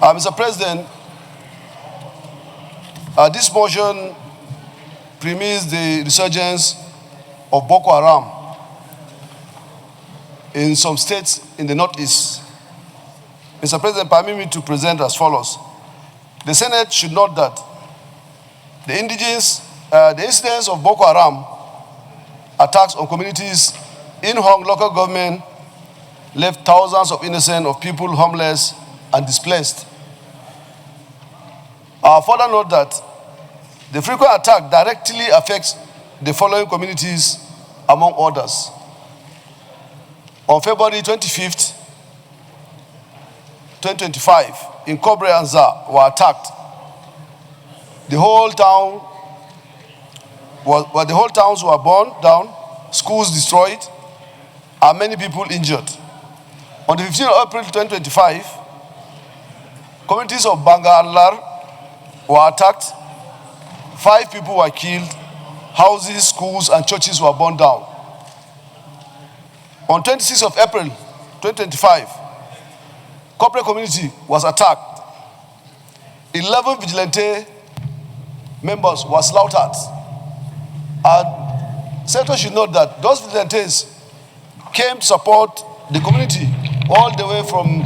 Mr. President, this motion premised the resurgence of Boko Haram in some states in the Northeast. Mr. President, permit me to present as follows. The Senate should note that the incidents of Boko Haram attacks on communities in Hong local government left thousands of innocent people homeless and displaced. Further note that the frequent attack directly affects the following communities, among others. On February 25th, 2025, in Kobre and Za were attacked. The whole towns were burned down, schools destroyed, and many people injured. On the 15th of April 2025, communities of Bangalar were attacked. 5 people were killed. Houses, schools, and churches were burned down. On 26th of April 2025, corporate community was attacked. 11 vigilante members were slaughtered. And Senators should note that those vigilantes came to support the community all the way from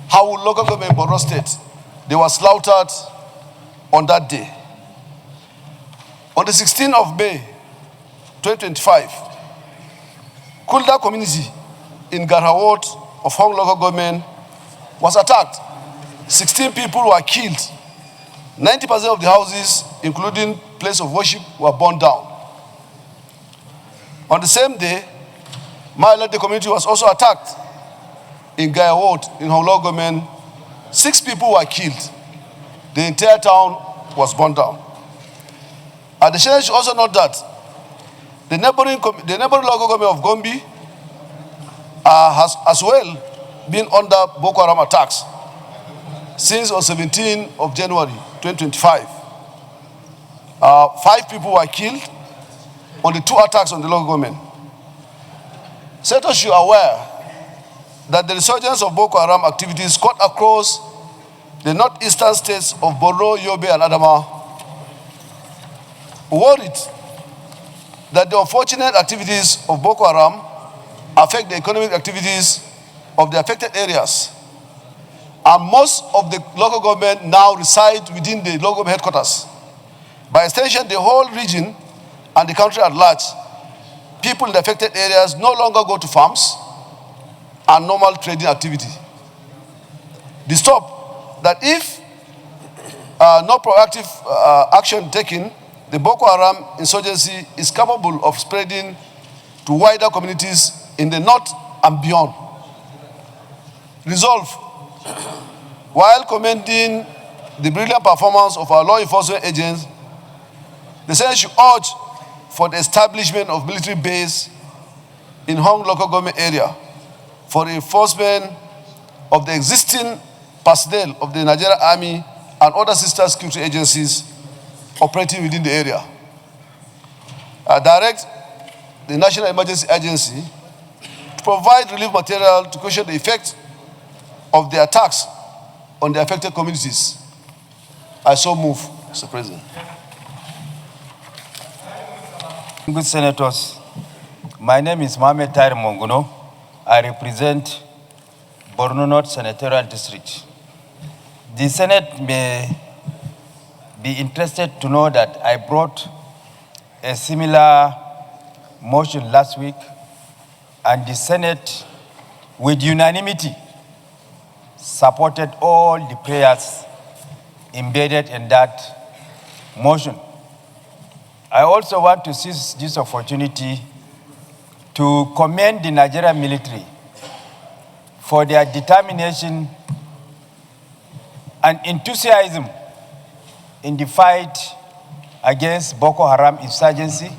Hawu local government, Borno State. They were slaughtered on that day. On the 16th of May, 2025, Kulda community in Garhawot of Hong local government was attacked. 16 people were killed. 90% of the houses, including place of worship, were burned down. On the same day, the community was also attacked in Gayawot in Hong local government. 6 people were killed. The entire town was burned down. The Senate should also note that the neighboring local government of Gombe has as well been under Boko Haram attacks since on 17th of January 2025. 5 people were killed on the 2 attacks on the local government. Senators should be aware that the resurgence of Boko Haram activities cut across the northeastern states of Borno, Yobe, and Adamawa. Worried that the unfortunate activities of Boko Haram affect the economic activities of the affected areas, and most of the local government now reside within the local government headquarters. By extension, the whole region and the country at large, people in the affected areas no longer go to farms and normal trading activity. Disturbed that if no proactive action taken, the Boko Haram insurgency is capable of spreading to wider communities in the north and beyond. Resolve, while commending the brilliant performance of our law enforcement agents, the Senate should urge for the establishment of military base in Hong local government area for the enforcement of the existing personnel of the Nigerian Army and other sister security agencies operating within the area. Direct the National Emergency Agency to provide relief material to cushion the effect of the attacks on the affected communities. I so move, Mr. President. Good Senators, my name is Mohamed Tahir Monguno. I represent Borno North Senatorial District. The Senate may be interested to know that I brought a similar motion last week, and the Senate, with unanimity, supported all the prayers embedded in that motion. I also want to seize this opportunity to commend the Nigerian military for their determination and enthusiasm in the fight against Boko Haram insurgency,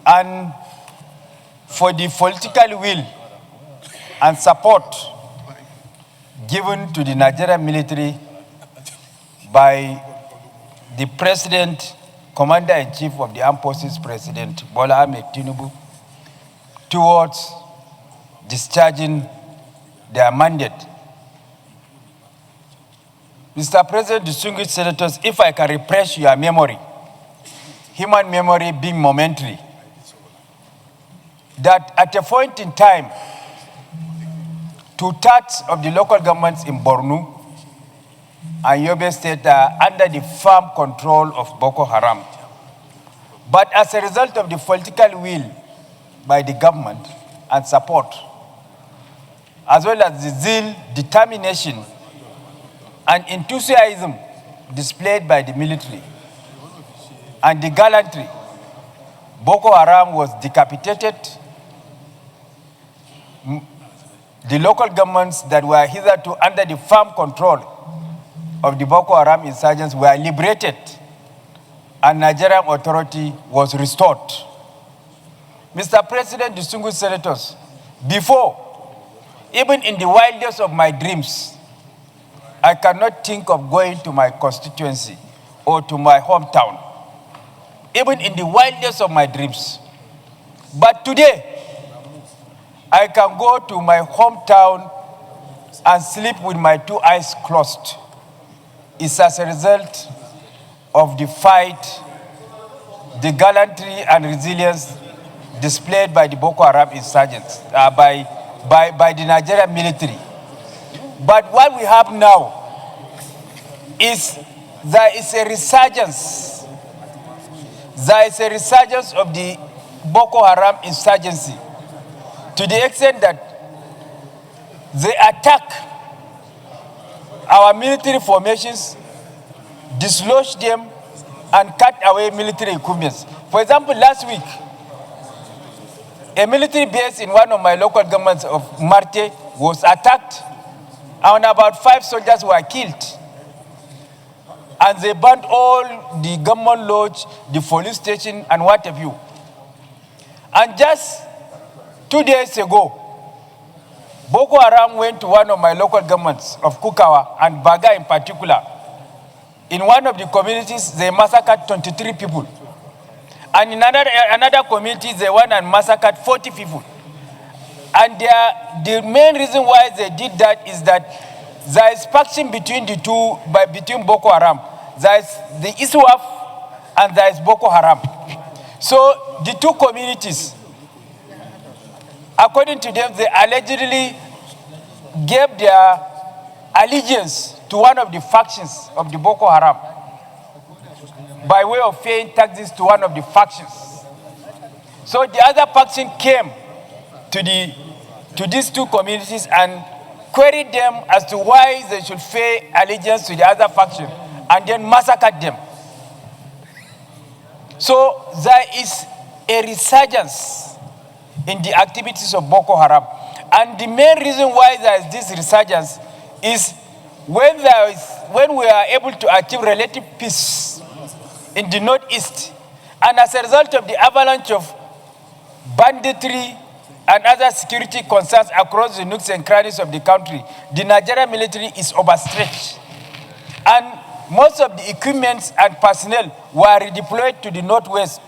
and for the political will and support given to the Nigerian military by the President, Commander-in-Chief of the Armed Forces, President Bola Ahmed Tinubu, towards discharging their mandate. Mr. President, distinguished senators, if I can refresh your memory, human memory being momentary, that at a point in time, 2/3 of the local governments in Borno and Yobe State are under the firm control of Boko Haram. But as a result of the political will by the government and support, as well as the zeal, determination, and enthusiasm displayed by the military and the gallantry, Boko Haram was decapitated. The local governments that were hitherto under the firm control of the Boko Haram insurgents were liberated, and Nigerian authority was restored. Mr. President, distinguished senators, before, even in the wildest of my dreams, I cannot think of going to my constituency or to my hometown, even in the wildest of my dreams. But today, I can go to my hometown and sleep with my 2 eyes closed. It's as a result of the fight, the gallantry and resilience displayed by the Boko Haram insurgents, by the Nigerian military. But what we have now is there is a resurgence. There is a resurgence of the Boko Haram insurgency, to the extent that they attack our military formations, dislodge them, and cut away military equipment. For example, last week, a military base in one of my local governments of Marte was attacked, and about 5 soldiers were killed. And they burned all the government lodge, the police station, and what have you. And just 2 days ago, Boko Haram went to one of my local governments of Kukah and Baga in particular. In one of the communities, they massacred 23 people. And in another community, they went and massacred 40 people. And the main reason why they did that is that there is faction between the two, between Boko Haram. There is the ISWAF and there is Boko Haram. So the two communities, according to them, they allegedly gave their allegiance to one of the factions of the Boko Haram by way of paying taxes to one of the factions. So the other faction came to these two communities and queried them as to why they should pay allegiance to the other faction, and then massacred them. So there is a resurgence in the activities of Boko Haram. And the main reason why there is this resurgence is when we are able to achieve relative peace in the northeast, and as a result of the avalanche of banditry and other security concerns across the nooks and crannies of the country, the Nigerian military is overstretched. And most of the equipment and personnel were redeployed to the northwest,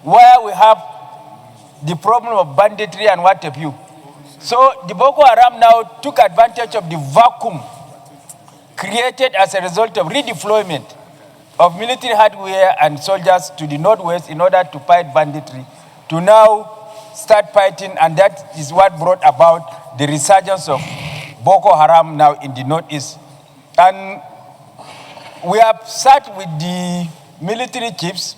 where we have the problem of banditry and what have you. So the Boko Haram now took advantage of the vacuum created as a result of redeployment of military hardware and soldiers to the northwest in order to fight banditry, to now start fighting, and that is what brought about the resurgence of Boko Haram now in the northeast. And we have sat with the military chiefs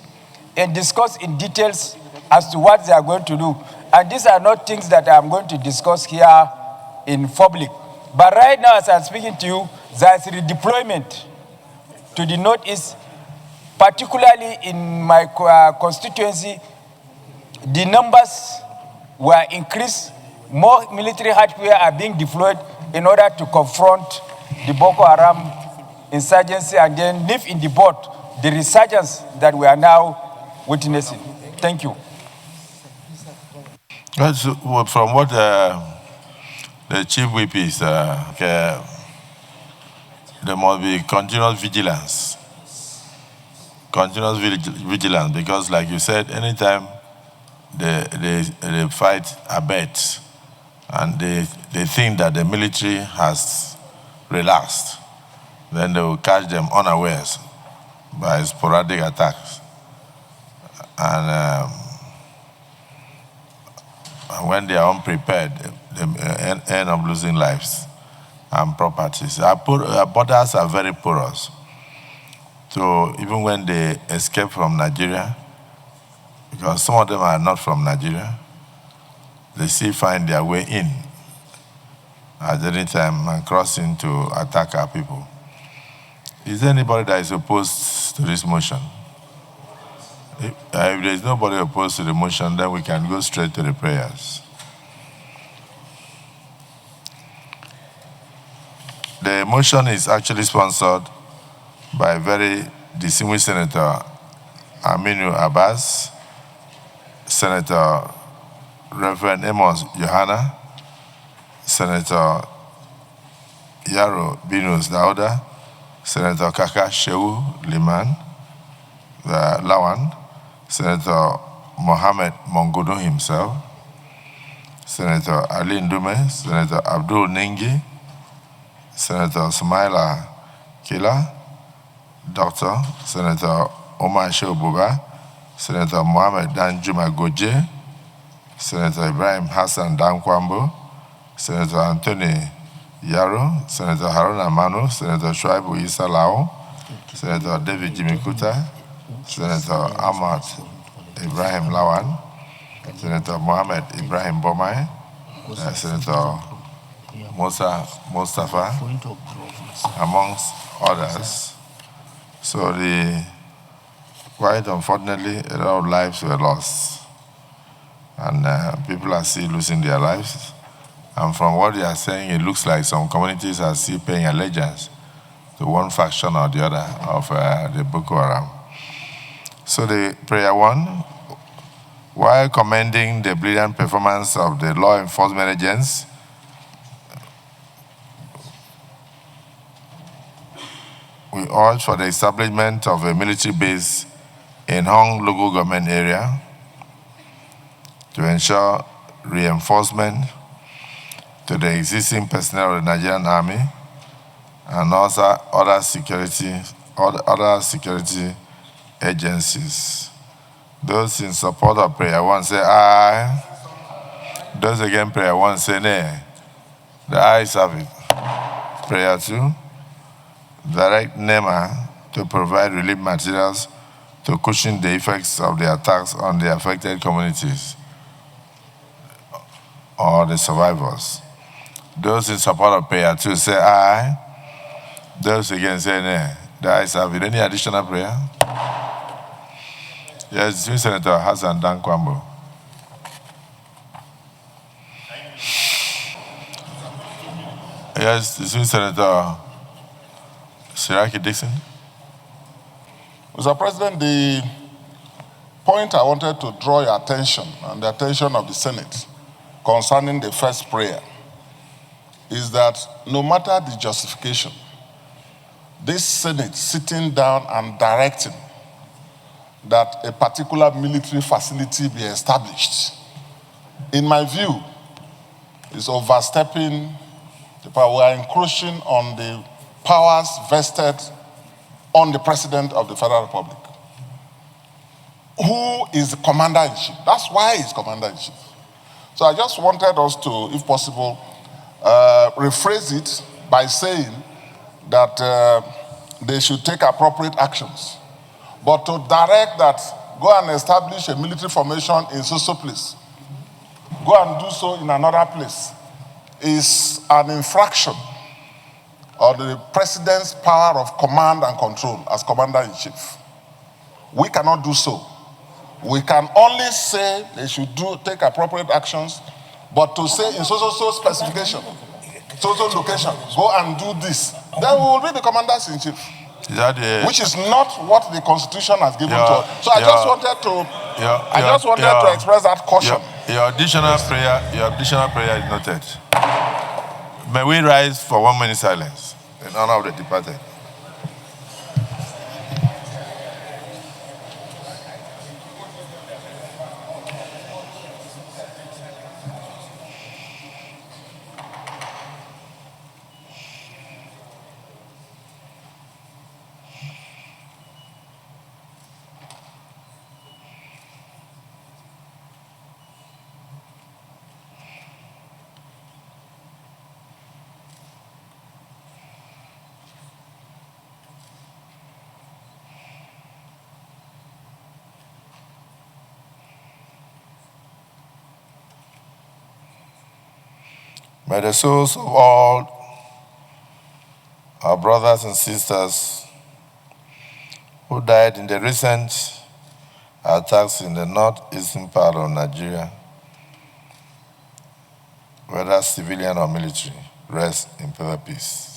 and discussed in details as to what they are going to do. And these are not things that I'm going to discuss here in public. But right now, as I'm speaking to you, there is redeployment to the northeast, particularly in my constituency. The numbers were increased. More military hardware are being deployed in order to confront the Boko Haram insurgency and then live in the boat the resurgence that we are now witnessing. Thank you. From what the chief whip is, there must be continuous vigilance. Continuous vigilance, because like you said, anytime the fight abates and they think that the military has relaxed, then they will catch them unawares by sporadic attacks. And when they are unprepared, they end up losing lives and properties. Our borders are very porous. So even when they escape from Nigeria, because some of them are not from Nigeria, they still find their way in at any time and crossing to attack our people. Is there anybody that is opposed to this motion? If there is nobody opposed to the motion, then we can go straight to the prayers. The motion is actually sponsored by very distinguished Senator Aminu Abbas, Senator Reverend Amos Johanna, Senator Yaro Binus Dauda, Senator Kaka Shehu Liman, Lawan, Senator Mohammed Mongudu himself, Senator Ali Ndume, Senator Abdul Ningi, Senator Sumaila Kila, Dr. Senator Oumar Buba, Senator Mohammed Danjuma Goje, Senator Ibrahim Hassan Dankwambo, Senator Anthony Yaro, Senator Haruna Manu, Senator Shuaibu Issa Lao, Senator David Jimikuta, Senator Ahmad Ibrahim Lawan, Senator Mohammed Ibrahim Bomai, Senator Musa Mustafa, amongst others. So quite unfortunately, a lot of lives were lost. And people are still losing their lives. And from what they are saying, it looks like some communities are still paying allegiance to one faction or the other of the Boko Haram. So the prayer one, while commending the brilliant performance of the law enforcement agents, we urge for the establishment of a military base in Hong local government area to ensure reinforcement to the existing personnel of the Nigerian Army and also other security agencies. Those in support of prayer one say aye. Those against prayer one say nay. The ayes have it. Prayer two, direct NEMA to provide relief materials to cushion the effects of the attacks on the affected communities or the survivors. Those in support of prayer two say aye. Those against say nay. The ayes have it. Any additional prayer? Yes, Senator Hassan Dankwambo. Yes, Senator Siraki Dickson. Mr. President, the point I wanted to draw your attention and the attention of the Senate concerning the first prayer is that no matter the justification, this Senate sitting down and directing that a particular military facility be established, in my view, is overstepping the power. We are encroaching on the powers vested on the President of the Federal Republic, who is the Commander-in-Chief. That's why he's Commander-in-Chief. So I just wanted us to, if possible, rephrase it by saying that they should take appropriate actions. But to direct that, go and establish a military formation in so place, go and do so in another place, is an infraction of the President's power of command and control as Commander-in-Chief. We cannot do so. We can only say they should take appropriate actions, but to say in so specification, so location, go and do this, then we will be the Commanders-in-Chief. Which is not what the Constitution has given to us. So I just wanted to express that caution. Your additional prayer is noted. May we rise for 1 minute silence in honor of the departed. May the souls of all our brothers and sisters who died in the recent attacks in the northeastern part of Nigeria, whether civilian or military, rest in perfect peace.